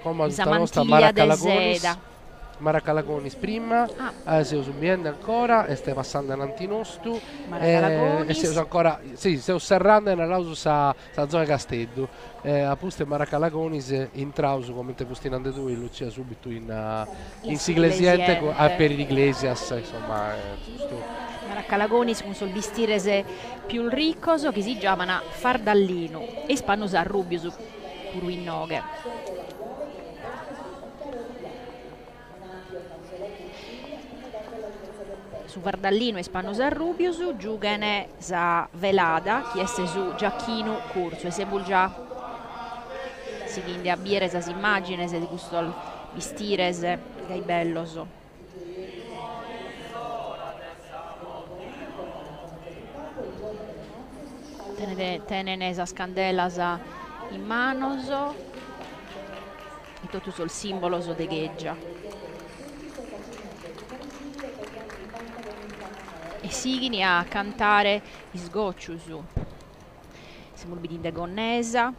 come Usa tutta la nostra mantiglia de Maracalagonis. seda. Maracalagonis prima, Ah, se subiendo ancora e stai passando avanti nostro e se Maracalagonis. usa ancora, sì, se osserrando nell'auso sa zona Castello a puste Maracalagonis in trauso come te pustinande tu e Lucia subito In in siglesiente a Siglesiente. per Iglesias insomma Maracalagonis con sul vistirese più ricoso che si chiamano Fardallino e spannos a Rubius pure in noghe. Su Fardallino e spannos a Rubius giugano sa velada chi esse su Giacchino Curso e se già si vinde a biere esas immagines di questo vistires dai bellos. Tenen esas candelas in manos e tutto sul simbolo de gheggia. E signi a cantare i sgoccius. Siamo in Gonnesa.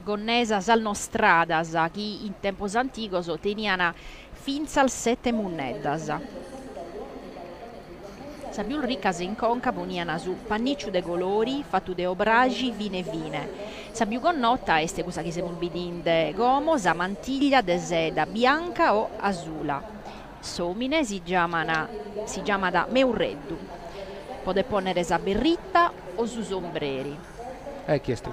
Gonnesa sal nostradas, chi in tempos antigos teniana finza al 7 muneddas. Sa più ricca in conca poniana su pannicciu de colori, fatto de obragi, vine vine. Sa più connota este questa che siamo bidinde gomo, sa mantiglia de seda bianca o azula. Somine si chiama da meurreddu. Pode ponere sa berritta o su sombreri. chiesto